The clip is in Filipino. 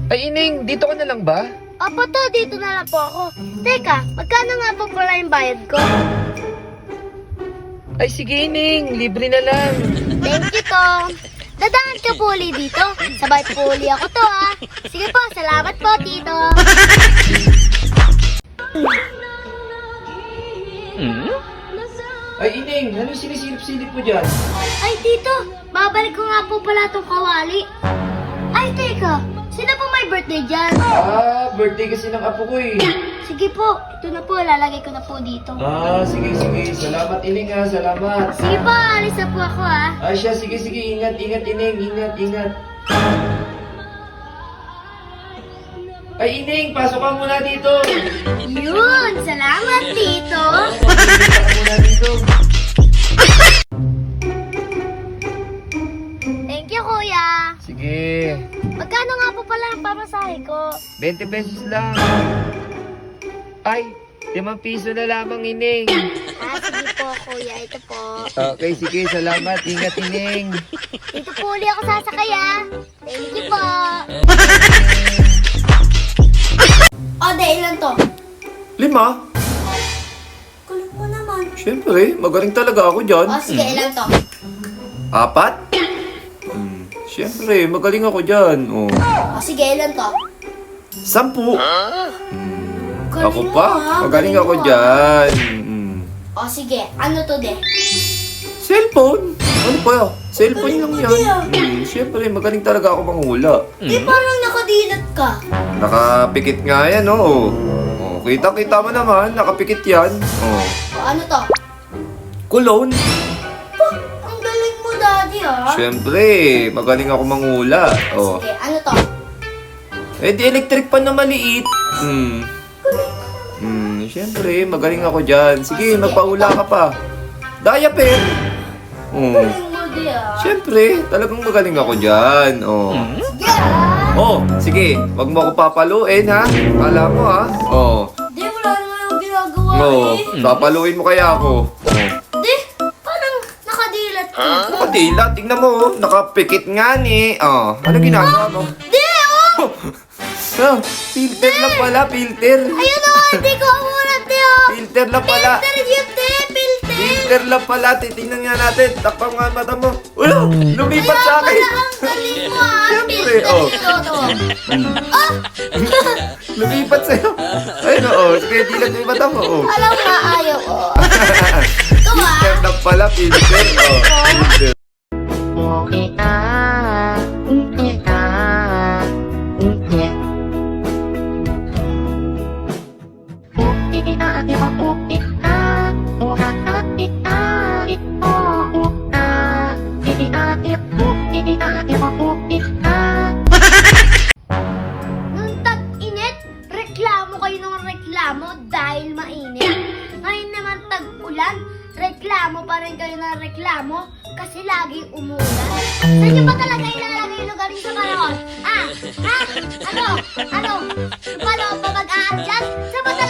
Ay, Ining, dito ka na lang ba? Opo to, dito na lang po ako. Teka, magkano nga po pala yung bayad ko? Ay, sige, Ining, libre na lang. Thank you, Tong. Dadaan ka po uli dito. Sabay po uli ako to, ha. Sige po, salamat po, Tito. Ay, Ining, ano sinisilip-silip mo dyan? Ay, Tito, babalik ko nga po pala itong kawali. Ay, teka, sino po may birthday dyan? Ah, birthday kasi ng apo ko eh. Sige po, ito na po, lalagay ko na po dito. Ah, sige, sige. Salamat, Ining ha, salamat. Sige po, alis na po ako, ha. Ay, siya, sige, sige. Ingat, ingat, Ining. Ingat, ingat. Ay, Ining, pasok ka muna dito. Yun, salamat, Tito. Pasok ka muna dito. Thank you, Kuya. Sige, Magkano nga po pala ang pamasahe ko? 20 pesos lang. Ay, 5 piso na lamang, Ining. Ah, sige po, Kuya. Ito po. Okay, sige, salamat. Ingat, Ining. Dito po uli ako sasakay, ha. Thank you po. O, ilan to? 5? Kulit mo naman. Siyempre, magaling talaga ako dyan. O, sige, ilan to? 4? Siyempre, magaling ako dyan. Oh. O, sige, ilan to? 10. Ako Galing mo, pa, ha? magaling Galing ako mo, ha? dyan. O, sige, ano to, de? Cellphone? Ano pa? Cellphone lang Galing mo, yan. Siyempre, magaling talaga ako manghula. Di parang nakadilat ka. Nakapikit nga yan, oh. Oh, kita-kita mo naman, nakapikit yan. Oh. O, ano to? Cologne? Ang galing mo, daddy, ha? Siyempre, magaling ako manghula. Oh. Sige, ano to? Eh, di electric pan na maliit. Siyempre, magaling ako dyan. Sige, Sige. magpaula ka pa. Diaper? Oh. Galing mo, de, ha? Siyempre, talagang magaling ako dyan. Oh. Sige, ha? Oh, sige, wag mo ako papaluin, ha? Kala mo, ha? Oh. Di, wala naman yung ginagawa, Oh, eh. papaluin mo kaya ako. Oh. Di, parang nakadilat ka. Nakatila, tingnan mo, oh. Nakapikit nga ni. Oh, ano ginagawa mo? Di, oh! Oh, filter lang pala, filter. Ayun o, hindi ko amulat, di, oh! Filter lang pala. Filter yun, di, filter! Filter lang pala, titingnan nga natin. Takpan nga ang mata mo. Ulo, lumipat Kaya sa akin. pala ang galing mo, ha? Siyempre, Filter oh. yun, oh! Ah! Lumipat sa'yo. Ayun, oo. Sige, dilat mo yung mata mo. Oh. Alam mo, ayaw ko. Ito, ha? Filter lang pala, filter. Oh, filter. Nung tag-init, reklamo kayo ng reklamo dahil mainit. Ngayon naman tag-ulan, reklamo pa rin kayo ng reklamo kasi lagi umulan. Saan nyo ba talaga ilalagay yung lugar sa panahon? Ah? Ha? Ano? Ano? Paano ba mag-a-adjust? Saan ba talaga